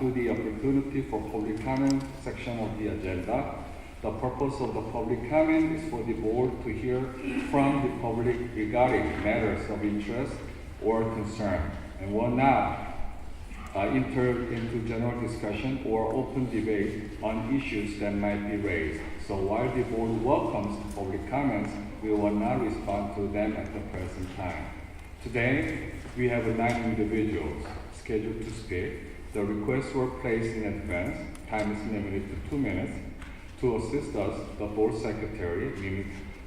to the opportunity for public comment section of the agenda. The purpose of the public comment is for the board to hear from the public regarding matters of interest or concern, and will not enter into general discussion or open debate on issues that might be raised. So while the board welcomes public comments, we will not respond to them at the present time. Today, we have 9 individuals scheduled to speak. The requests were placed in advance. Time is limited to 2 minutes. To assist us, the board secretary, Mimi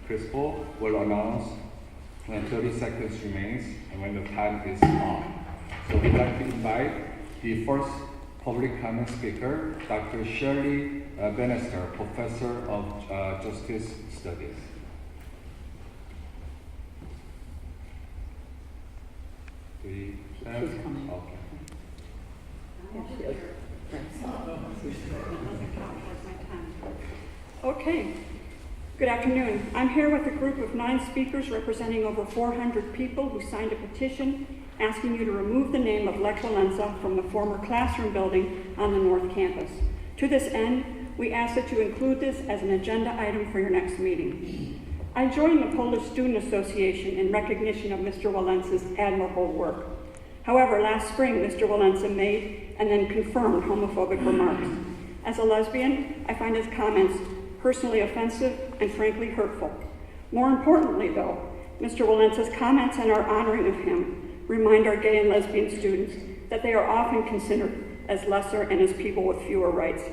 Crispo, will announce when 30 seconds remains and when the time is on. So we'd like to invite the first public comment speaker, Dr. Shirley Bannister, Professor of Justice Studies. Do we have? She's coming. Okay. Okay, good afternoon. I'm here with a group of 9 speakers representing over 400 people who signed a petition asking you to remove the name of Lech Walesa from the former classroom building on the North Campus. To this end, we ask that you include this as an agenda item for your next meeting. I joined the Polish Student Association in recognition of Mr. Walesa's admirable work. However, last spring, Mr. Walesa made and then confirmed homophobic remarks. As a lesbian, I find his comments personally offensive and frankly hurtful. More importantly, though, Mr. Walesa's comments and our honoring of him remind our gay and lesbian students that they are often considered as lesser and as people with fewer rights.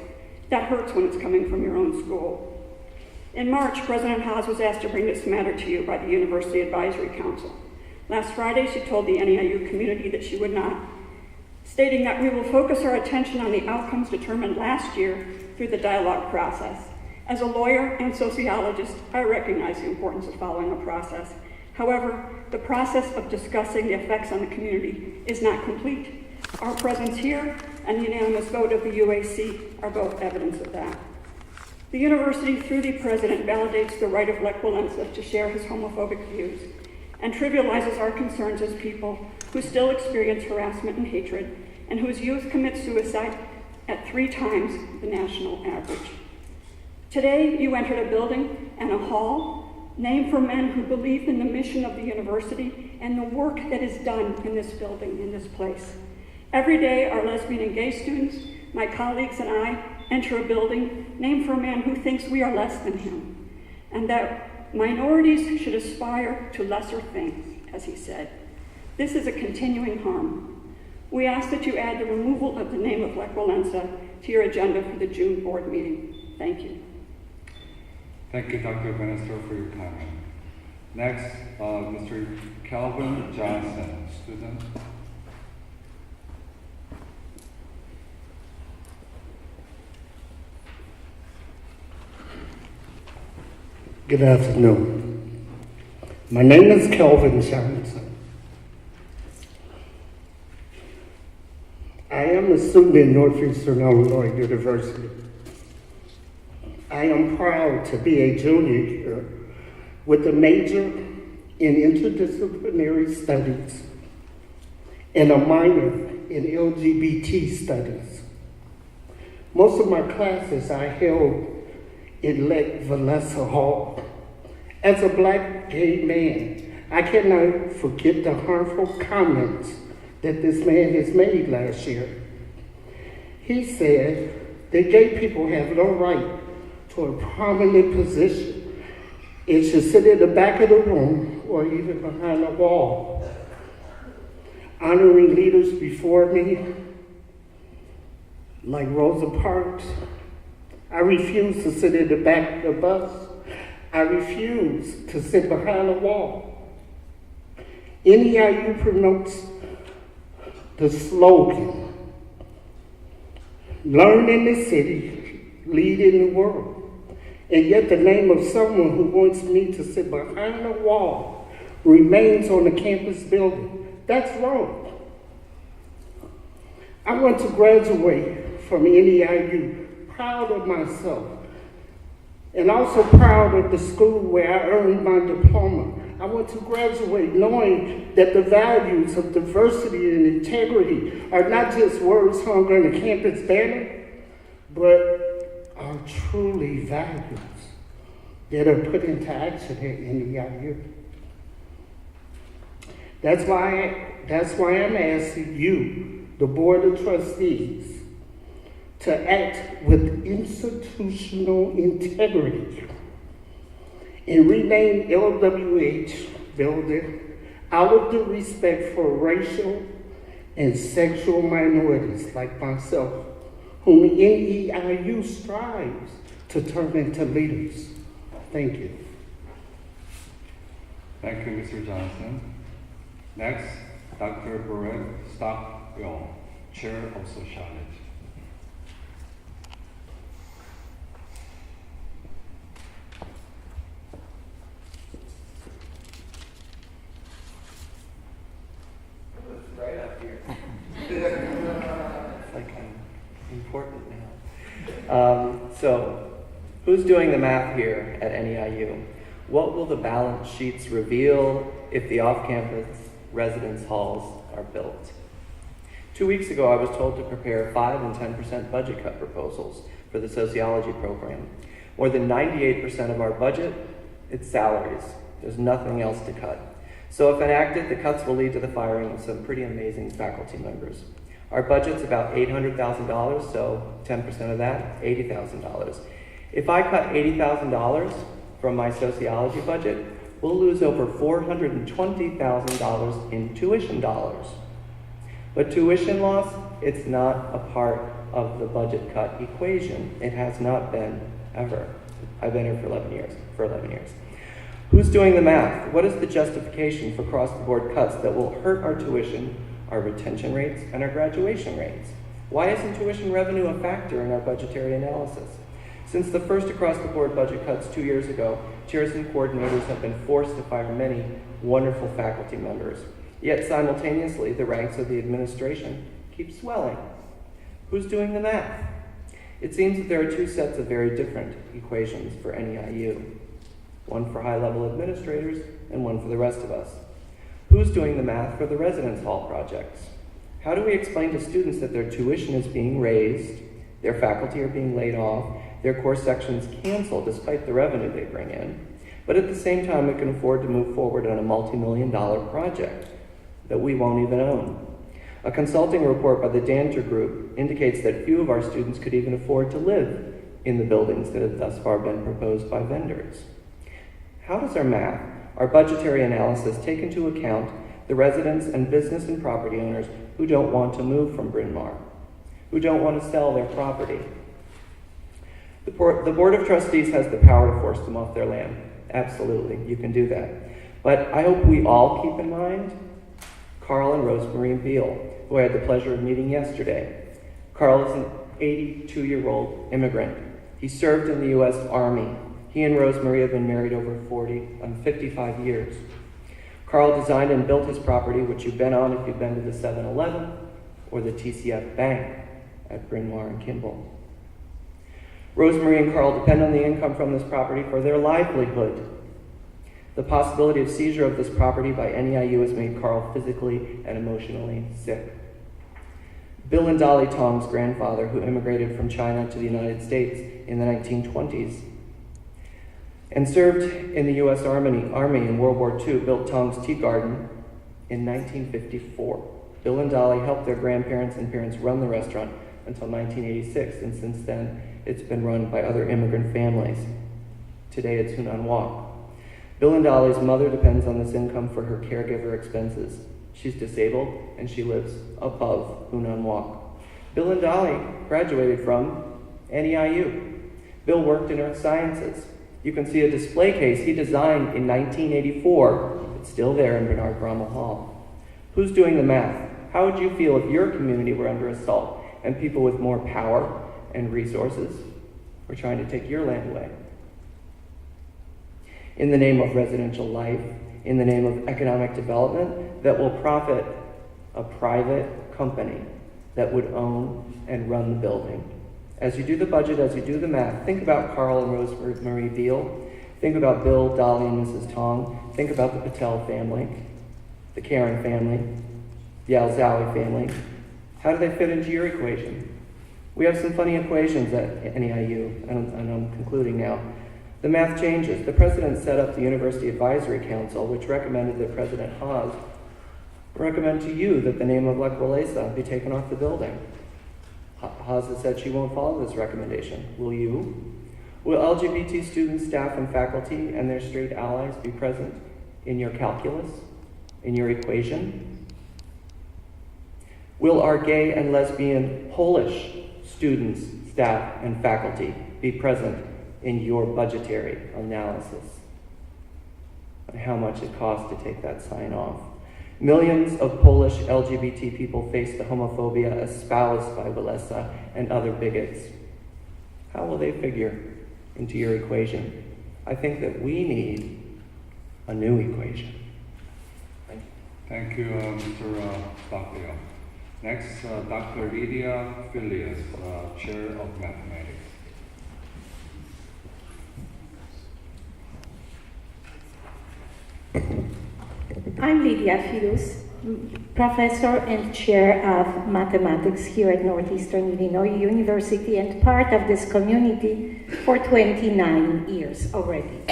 That hurts when it's coming from your own school. In March, President Haas was asked to bring this matter to you by the University Advisory Council. Last Friday, she told the NEIU community that she would not, stating that we will focus our attention on the outcomes determined last year through the dialogue process. As a lawyer and sociologist, I recognize the importance of following a process. However, the process of discussing the effects on the community is not complete. Our presence here and the unanimous vote of the UAC are both evidence of that. The university, through the president, validates the right of Lech Walesa to share his homophobic views and trivializes our concerns as people who still experience harassment and hatred and whose youth commit suicide at 3 times the national average. Today, you entered a building and a hall named for men who believe in the mission of the university and the work that is done in this building, in this place. Every day, our lesbian and gay students, my colleagues and I, enter a building named for a man who thinks we are less than him, and that minorities should aspire to lesser things, as he said. This is a continuing harm. We ask that you add the removal of the name of Lech Walesa to your agenda for the June board meeting. Thank you. Thank you, Dr. Bannister, for your comment. Next, Mr. Calvin Johnson, student. Good afternoon. My name is Calvin Johnson. I am a student at Northeastern Illinois University. I am proud to be a junior here with a major in interdisciplinary studies and a minor in LGBT studies. Most of my classes I held in Lech Walesa Hall. As a Black gay man, I cannot forget the harmful comments that this man has made last year. He said that gay people have no right to a prominent position. It should sit in the back of the room or even behind a wall. Honoring leaders before me, like Rosa Parks, I refuse to sit in the back of the bus. I refuse to sit behind a wall. NEIU promotes the slogan, learn in the city, lead in the world. And yet the name of someone who wants me to sit behind a wall remains on the campus building. That's wrong. I want to graduate from NEIU proud of myself and also proud of the school where I earned my diploma. I want to graduate knowing that the values of diversity and integrity are not just words hung on the campus banner, but are truly values that are put into action at NEIU. That's why I'm asking you, the Board of Trustees, to act with institutional integrity and rename LWH building out of the respect for racial and sexual minorities like myself, whom NEIU strives to turn into leaders. Thank you. Thank you, Mr. Johnson. Next, Dr. Brett Stockwell, Chair of Sociology. Right up here. It's like I'm important now. So, who's doing the math here at NEIU? What will the balance sheets reveal if the off-campus residence halls are built? 2 weeks ago, I was told to prepare 5 and 10% budget cut proposals for the sociology program. More than 98% of our budget, it's salaries. There's nothing else to cut. So if enacted, the cuts will lead to the firing of some pretty amazing faculty members. Our budget's about $800,000, so 10% of that, $80,000. If I cut $80,000 from my sociology budget, we'll lose over $420,000 in tuition dollars. But tuition loss, it's not a part of the budget cut equation. It has not been ever. I've been here for 11 years. Who's doing the math? What is the justification for cross-the-board cuts that will hurt our tuition, our retention rates, and our graduation rates? Why isn't tuition revenue a factor in our budgetary analysis? Since the first across-the-board budget cuts 2 years ago, chairs and coordinators have been forced to fire many wonderful faculty members. Yet simultaneously, the ranks of the administration keep swelling. Who's doing the math? It seems that there are two sets of very different equations for NEIU. One for high-level administrators and one for the rest of us. Who's doing the math for the residence hall projects? How do we explain to students that their tuition is being raised, their faculty are being laid off, their course sections canceled despite the revenue they bring in, but at the same time we can afford to move forward on a multi-million-dollar project that we won't even own? A consulting report by the Danter Group indicates that few of our students could even afford to live in the buildings that have thus far been proposed by vendors. How does our math, our budgetary analysis, take into account the residents and business and property owners who don't want to move from Bryn Mawr, who don't want to sell their property? The Board of Trustees has the power to force them off their land. Absolutely, you can do that. But I hope we all keep in mind Carl and Rosemary Beal, who I had the pleasure of meeting yesterday. Carl is an 82-year-old immigrant. He served in the U.S. Army. He and Rosemary have been married over 55 years. Carl designed and built his property, which you've been on if you've been to the 7-Eleven or the TCF Bank at Bryn Mawr and Kimball. Rosemary and Carl depend on the income from this property for their livelihood. The possibility of seizure of this property by NEIU has made Carl physically and emotionally sick. Bill and Dolly Tong's grandfather, who immigrated from China to the United States in the 1920s and served in the U.S. Army in World War II, built Tong's Tea Garden in 1954. Bill and Dolly helped their grandparents and parents run the restaurant until 1986, and since then, it's been run by other immigrant families. Today, it's Hunan Wok. Bill and Dolly's mother depends on this income for her caregiver expenses. She's disabled, and she lives above Hunan Wok. Bill and Dolly graduated from NEIU. Bill worked in earth sciences. You can see a display case he designed in 1984. It's still there in Bernard Grommel Hall. Who's doing the math? How would you feel if your community were under assault and people with more power and resources were trying to take your land away? In the name of residential life, in the name of economic development that will profit a private company that would own and run the building. As you do the budget, as you do the math, think about Carl and Rosemary Beal. Think about Bill, Dolly, and Mrs. Tong. Think about the Patel family, the Karen family, the Alzawi family. How do they fit into your equation? We have some funny equations at NEIU, and I'm concluding now. The math changes. The president set up the University Advisory Council, which recommended that President Haas recommend to you that the name of Lech Walesa be taken off the building. Haas has said she won't follow this recommendation. Will you? Will LGBT students, staff, and faculty and their straight allies be present in your calculus, in your equation? Will our gay and lesbian Polish students, staff, and faculty be present in your budgetary analysis on how much it costs to take that sign off? Millions of Polish LGBT people face the homophobia espoused by Walesa and other bigots. How will they figure into your equation? I think that we need a new equation. Thank you, Mr. Stockley. Next, Dr. Lydia Filius, Chair of Mathematics. I'm Lydia Filius, Professor and Chair of Mathematics here at Northeastern Illinois University and part of this community for 29 years already.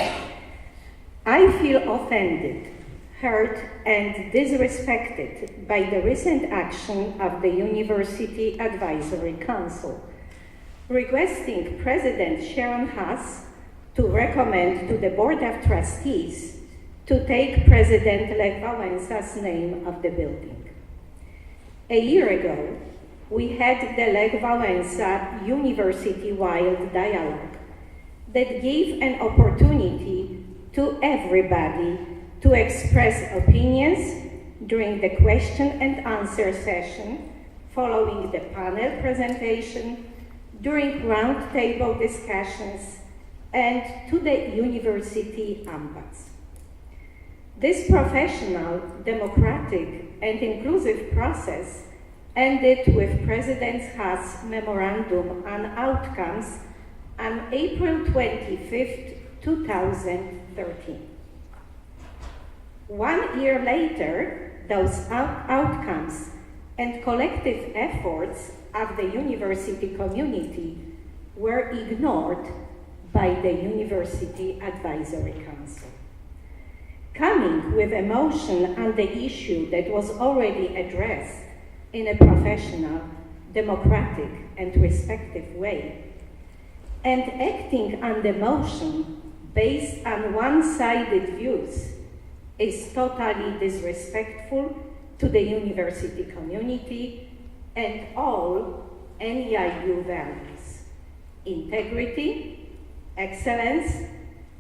I feel offended, hurt, and disrespected by the recent action of the University Advisory Council, requesting President Sharon Haas to recommend to the Board of Trustees to take President Lech Wałęsa's name of the building. A year ago, we had the Lech Walesa University-wide dialogue that gave an opportunity to everybody to express opinions during the question and answer session, following the panel presentation, during roundtable discussions, and to the university ambats. This professional, democratic, and inclusive process ended with President Haas' memorandum on outcomes on April 25, 2013. 1 year later, those outcomes and collective efforts of the university community were ignored by the University Advisory Council. Coming with emotion on the issue that was already addressed in a professional, democratic, and respectful way, and acting on the motion based on one-sided views is totally disrespectful to the university community and all NEIU values: integrity, excellence,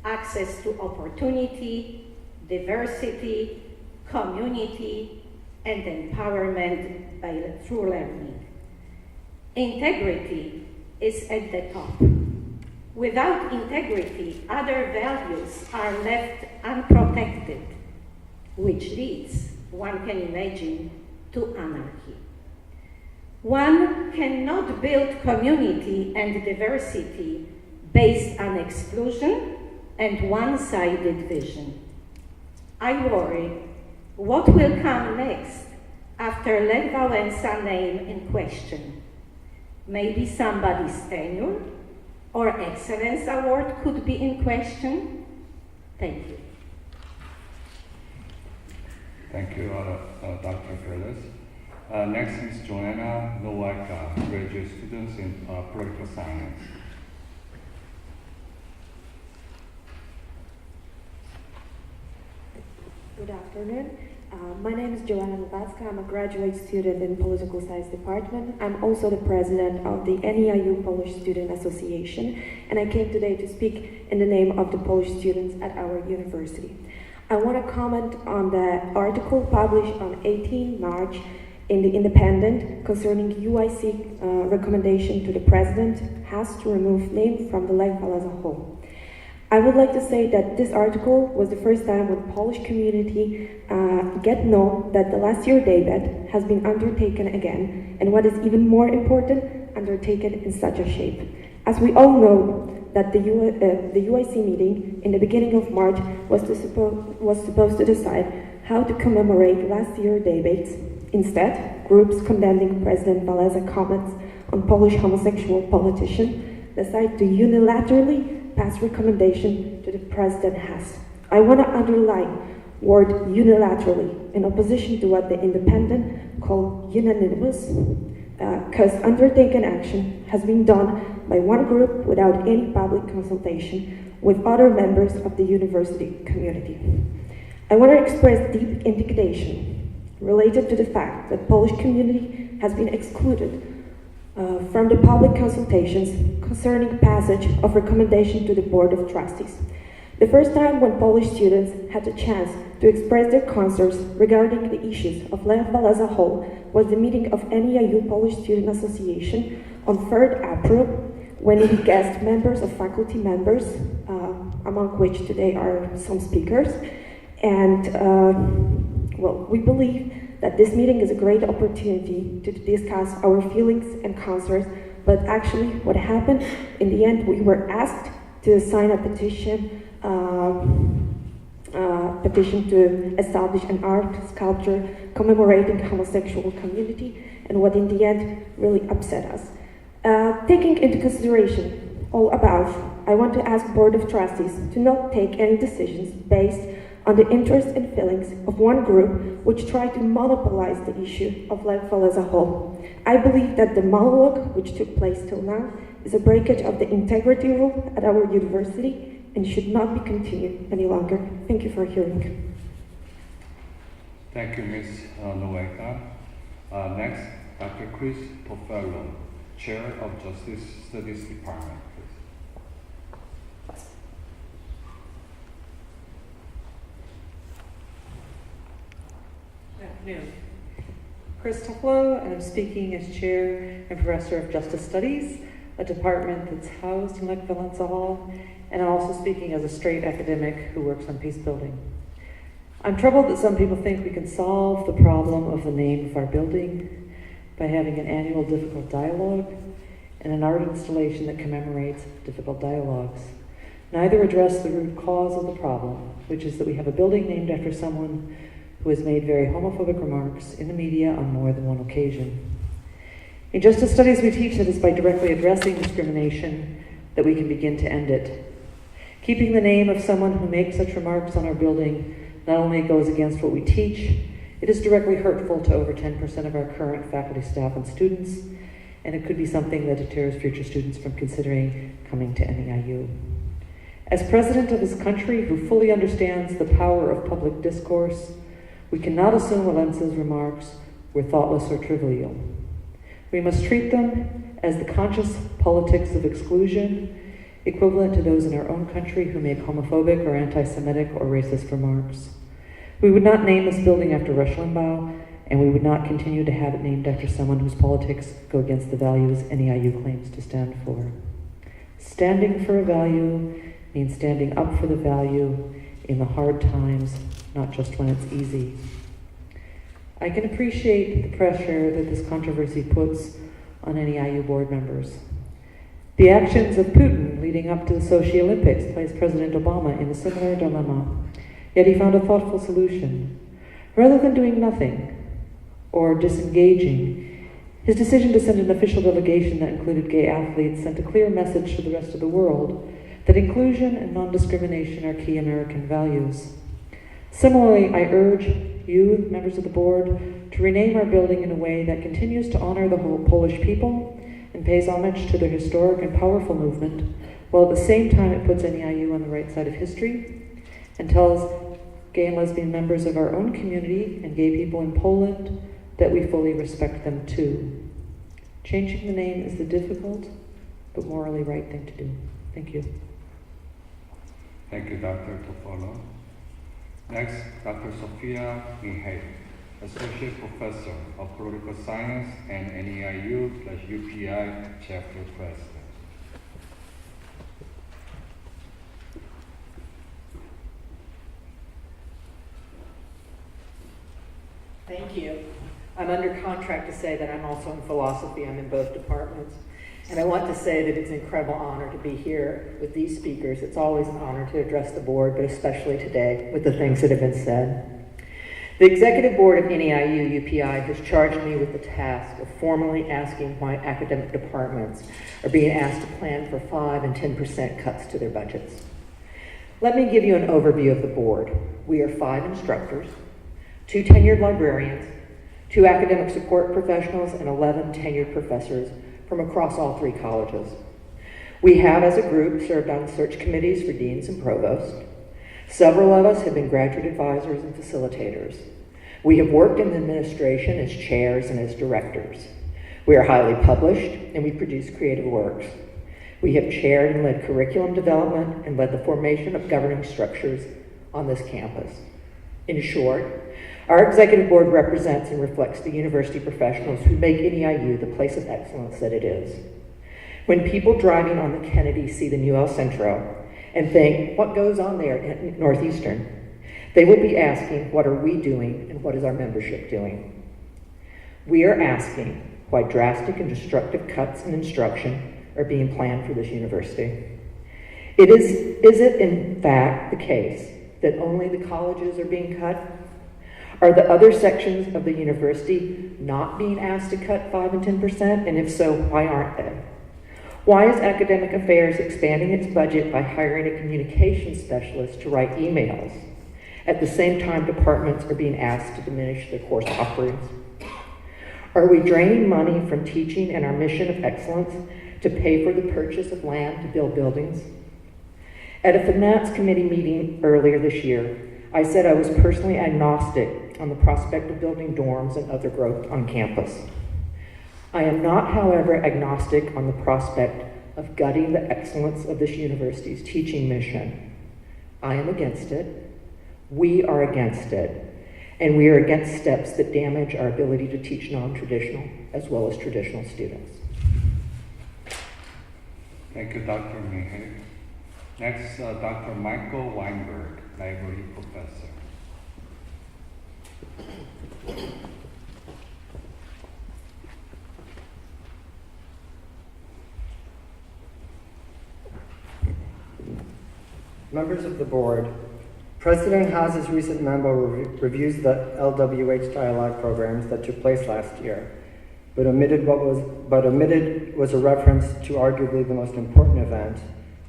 access to opportunity, diversity, community, and empowerment through learning. Integrity is at the top. Without integrity, other values are left unprotected, which leads, one can imagine, to anarchy. One cannot build community and diversity based on exclusion and one-sided vision. I worry what will come next after Lech Wałęsa name in question. Maybe somebody's tenure or excellence award could be in question. Thank you. Thank you, Dr. Filius. Next is Joanna Nowak, graduate student in political science. Good afternoon. My name is Joanna Lubacka. I'm a graduate student in Political Science Department. I'm also the president of the NEIU Polish Student Association, and I came today to speak in the name of the Polish students at our university. I want to comment on the article published on 18 March in The Independent concerning UIC recommendation to the president has to remove name from the Lech Walesa Hall. I would like to say that this article was the first time when Polish community get know that the last year debate has been undertaken again, and what is even more important, undertaken in such a shape. As we all know, that the UIC meeting in the beginning of March was supposed to decide how to commemorate last year's debates. Instead, groups condemning President Walesa comments on Polish homosexual politicians decided to unilaterally pass recommendation to the President has. I want to underline word unilaterally in opposition to what the Independent call unanimous, because undertaken action has been done by one group without any public consultation with other members of the university community. I want to express deep indignation related to the fact that Polish community has been excluded from the public consultations concerning passage of recommendation to the Board of Trustees. The first time when Polish students had the chance to express their concerns regarding the issues of Lech Walesa Hall was the meeting of NEIU Polish Student Association on 3rd April, when we guessed members of faculty members, among which today are some speakers. And, we believe that this meeting is a great opportunity to discuss our feelings and concerns, but actually what happened, in the end, we were asked to sign a petition to establish an art sculpture commemorating homosexual community, and what in the end really upset us. Taking into consideration all above, I want to ask Board of Trustees to not take any decisions based on the interests and feelings of one group which tried to monopolize the issue of Lech Walesa Hall. I believe that the monologue which took place till now is a breakage of the integrity rule at our university and should not be continued any longer. Thank you for hearing. Thank you, Ms. Noweka. Next, Dr. Chris Tofello, Chair of Justice Studies Department. Good afternoon. Chris Tofello, and I'm speaking as Chair and Professor of Justice Studies, a department that's housed in Lech Walesa Hall, and I'm also speaking as a straight academic who works on peace building. I'm troubled that some people think we can solve the problem of the name of our building by having an annual difficult dialogue and an art installation that commemorates difficult dialogues. Neither address the root cause of the problem, which is that we have a building named after someone who has made very homophobic remarks in the media on more than one occasion. In Justice Studies, we teach that it's by directly addressing discrimination that we can begin to end it. Keeping the name of someone who makes such remarks on our building not only goes against what we teach, it is directly hurtful to over 10% of our current faculty, staff, and students, and it could be something that deters future students from considering coming to NEIU. As president of this country who fully understands the power of public discourse, we cannot assume Walesa's remarks were thoughtless or trivial. We must treat them as the conscious politics of exclusion, equivalent to those in our own country who make homophobic or anti-Semitic or racist remarks. We would not name this building after Rush Limbaugh, and we would not continue to have it named after someone whose politics go against the values NEIU claims to stand for. Standing for a value means standing up for the value in the hard times, not just when it's easy. I can appreciate the pressure that this controversy puts on NEIU board members. The actions of Putin leading up to the Sochi Olympics placed President Obama in a similar dilemma, yet he found a thoughtful solution. Rather than doing nothing or disengaging, his decision to send an official delegation that included gay athletes sent a clear message to the rest of the world that inclusion and non-discrimination are key American values. Similarly, I urge you, members of the board, to rename our building in a way that continues to honor the whole Polish people and pays homage to their historic and powerful movement, while at the same time it puts NEIU on the right side of history and tells gay and lesbian members of our own community and gay people in Poland that we fully respect them too. Changing the name is the difficult but morally right thing to do. Thank you. Thank you, Dr. Tofello. Next, Dr. Sofia Mihai, Associate Professor of Political Science and NEIU/UPI Chapter President. Thank you. I'm under contract to say that I'm also in philosophy. I'm in both departments. And I want to say that it's an incredible honor to be here with these speakers. It's always an honor to address the board, but especially today with the things that have been said. The Executive Board of NEIU UPI has charged me with the task of formally asking why academic departments are being asked to plan for 5% and 10% cuts to their budgets. Let me give you an overview of the board. We are 5 instructors, 2 tenured librarians, 2 academic support professionals, and 11 tenured professors from across all 3 colleges. We have, as a group, served on search committees for deans and provosts. Several of us have been graduate advisors and facilitators. We have worked in the administration as chairs and as directors. We are highly published, and we produce creative works. We have chaired and led curriculum development and led the formation of governing structures on this campus. In short, our executive board represents and reflects the university professionals who make NEIU the place of excellence that it is. When people driving on the Kennedy see the new El Centro and think, what goes on there at Northeastern? They will be asking, what are we doing and what is our membership doing? We are asking why drastic and destructive cuts in instruction are being planned for this university. Is it in fact the case that only the colleges are being cut? Are the other sections of the university not being asked to cut 5% and 10%? And if so, why aren't they? Why is Academic Affairs expanding its budget by hiring a communications specialist to write emails? At the same time, departments are being asked to diminish their course offerings. Are we draining money from teaching and our mission of excellence to pay for the purchase of land to build buildings? At a finance committee meeting earlier this year, I said I was personally agnostic on the prospect of building dorms and other growth on campus. I am not, however, agnostic on the prospect of gutting the excellence of this university's teaching mission. I am against it. We are against it. And we are against steps that damage our ability to teach non-traditional as well as traditional students. Thank you, Dr. Mihek. Next, Dr. Michael Weinberg, library professor. Members of the board, President Haas's recent memo reviews the LWH dialogue programs that took place last year, but omitted was a reference to arguably the most important event,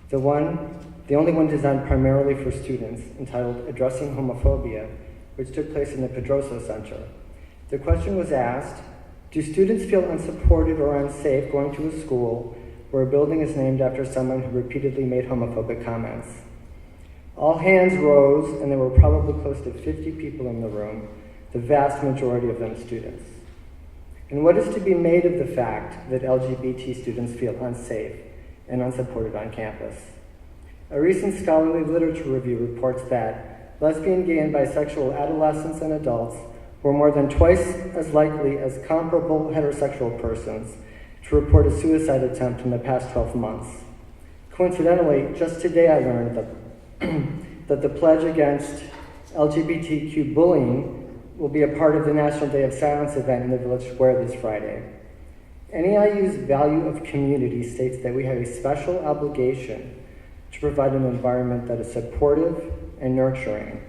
the only one designed primarily for students, entitled Addressing Homophobia, which took place in the Pedroso Center. The question was asked, do students feel unsupported or unsafe going to a school where a building is named after someone who repeatedly made homophobic comments? All hands rose, and there were probably close to 50 people in the room, the vast majority of them students. And what is to be made of the fact that LGBT students feel unsafe and unsupported on campus? A recent scholarly literature review reports that lesbian, gay, and bisexual adolescents and adults were more than twice as likely as comparable heterosexual persons to report a suicide attempt in the past 12 months. Coincidentally, just today I learned that the pledge against LGBTQ bullying will be a part of the National Day of Silence event in the Village Square this Friday. NEIU's value of community states that we have a special obligation to provide an environment that is supportive and nurturing.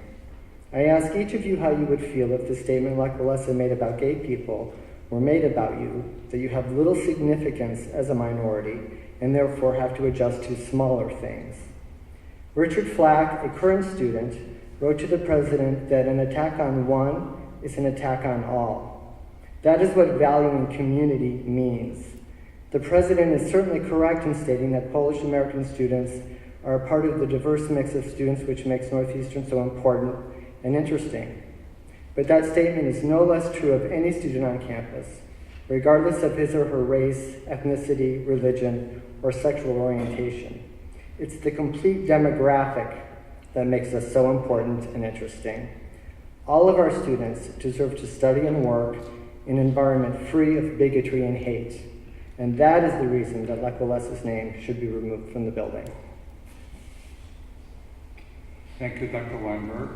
I ask each of you how you would feel if the statement Lech Walesa made about gay people were made about you, that you have little significance as a minority and therefore have to adjust to smaller things. Richard Flack, a current student, wrote to the president that an attack on one is an attack on all. That is what valuing community means. The president is certainly correct in stating that Polish American students are a part of the diverse mix of students which makes Northeastern so important and interesting. But that statement is no less true of any student on campus, regardless of his or her race, ethnicity, religion, or sexual orientation. It's the complete demographic that makes us so important and interesting. All of our students deserve to study and work in an environment free of bigotry and hate. And that is the reason that Lech Walesa's name should be removed from the building. Thank you, Dr. Weinberg.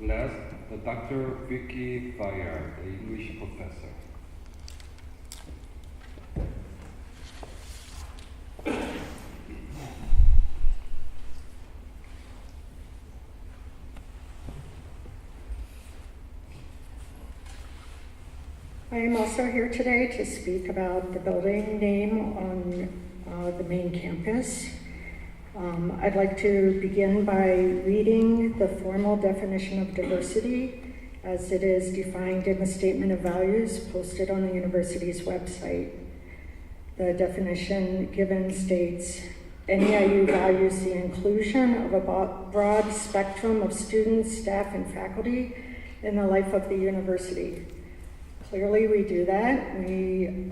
Last, Dr. Vicky Bayard, the English professor. I am also here today to speak about the building name on the main campus. I'd like to begin by reading the formal definition of diversity as it is defined in the Statement of Values posted on the university's website. The definition given states, NEIU values the inclusion of a broad spectrum of students, staff, and faculty in the life of the university. Clearly, we do that. We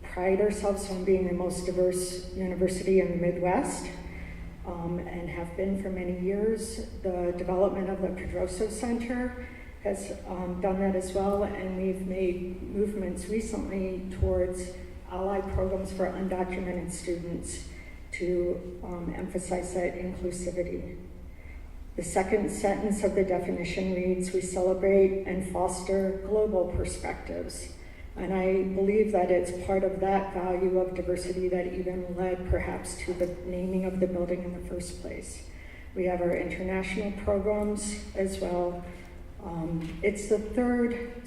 pride ourselves on being the most diverse university in the Midwest, and have been for many years. The development of the Pedroso Center has done that as well, and we've made movements recently towards allied programs for undocumented students to emphasize that inclusivity. The second sentence of the definition reads, we celebrate and foster global perspectives. And I believe that it's part of that value of diversity that even led perhaps to the naming of the building in the first place. We have our international programs as well. It's the third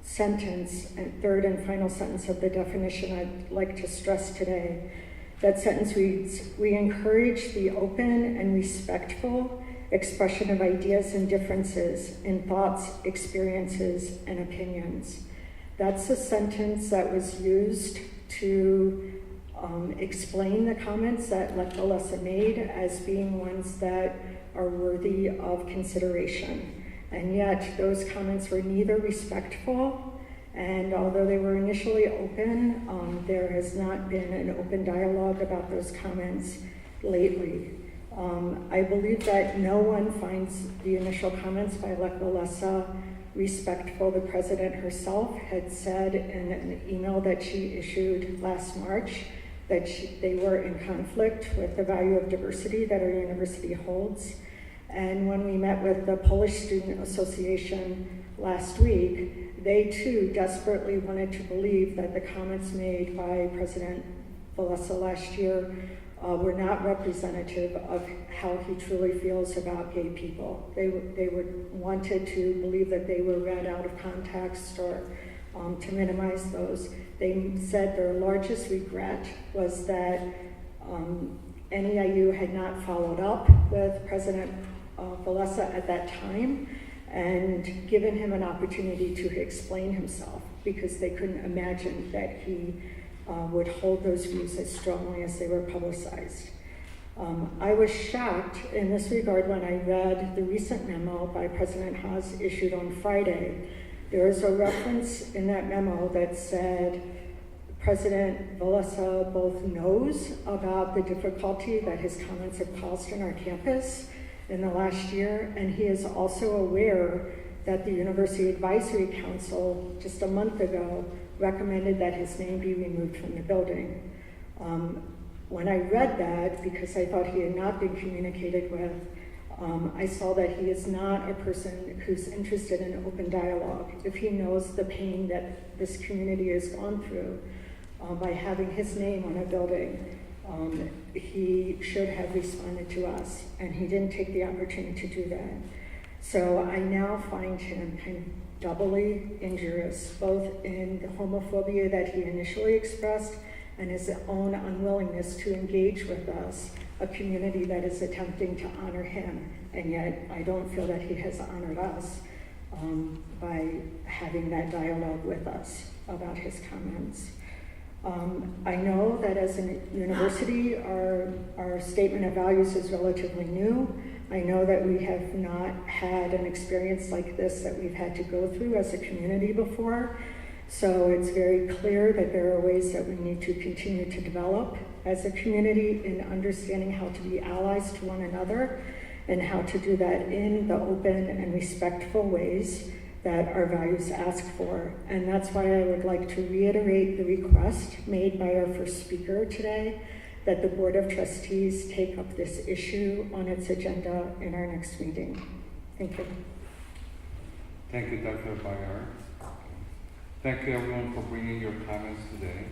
sentence and third and final sentence of the definition I'd like to stress today. That sentence reads, we encourage the open and respectful expression of ideas and differences in thoughts, experiences, and opinions. That's a sentence that was used to explain the comments that Lech Walesa made as being ones that are worthy of consideration. And yet those comments were neither respectful, and although they were initially open, there has not been an open dialogue about those comments lately. I believe that no one finds the initial comments by Lech Walesa respectful. The president herself had said in an email that she issued last March that they were in conflict with the value of diversity that our university holds. And when we met with the Polish Student Association last week, they too desperately wanted to believe that the comments made by President Walesa last year were not representative of how he truly feels about gay people. They wanted to believe that they were read out of context or to minimize those. They said their largest regret was that NEIU had not followed up with President Walesa at that time and given him an opportunity to explain himself, because they couldn't imagine that he would hold those views as strongly as they were publicized. I was shocked in this regard when I read the recent memo by President Haas issued on Friday. There is a reference in that memo that said President Walesa both knows about the difficulty that his comments have caused on our campus in the last year, and he is also aware that the University Advisory Council just a month ago recommended that his name be removed from the building. When I read that, because I thought he had not been communicated with, I saw that he is not a person who's interested in open dialogue. If he knows the pain that this community has gone through by having his name on a building, he should have responded to us, and he didn't take the opportunity to do that. So I now find him kind of doubly injurious, both in the homophobia that he initially expressed and his own unwillingness to engage with us, a community that is attempting to honor him, and yet I don't feel that he has honored us by having that dialogue with us about his comments. I know that as a university, our statement of values is relatively new. I know that we have not had an experience like this that we've had to go through as a community before. So it's very clear that there are ways that we need to continue to develop as a community in understanding how to be allies to one another and how to do that in the open and respectful ways that our values ask for. And that's why I would like to reiterate the request made by our first speaker today, that the Board of Trustees take up this issue on its agenda in our next meeting. Thank you. Thank you, Dr. Bayar. Thank you everyone for bringing your comments today,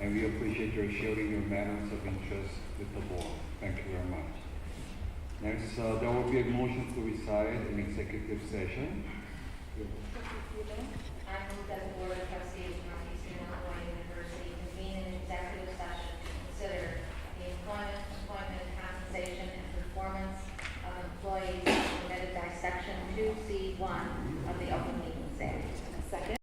and we appreciate your sharing your matters of interest with the board. Thank you very much. Next, there will be a motion to reside in executive session. I move that the Board of Trustees of Northeastern Illinois University convene an executive session to consider the employment, appointment, compensation, and performance of employees permitted by Section 2C1 of the Open Meetings Act. Second.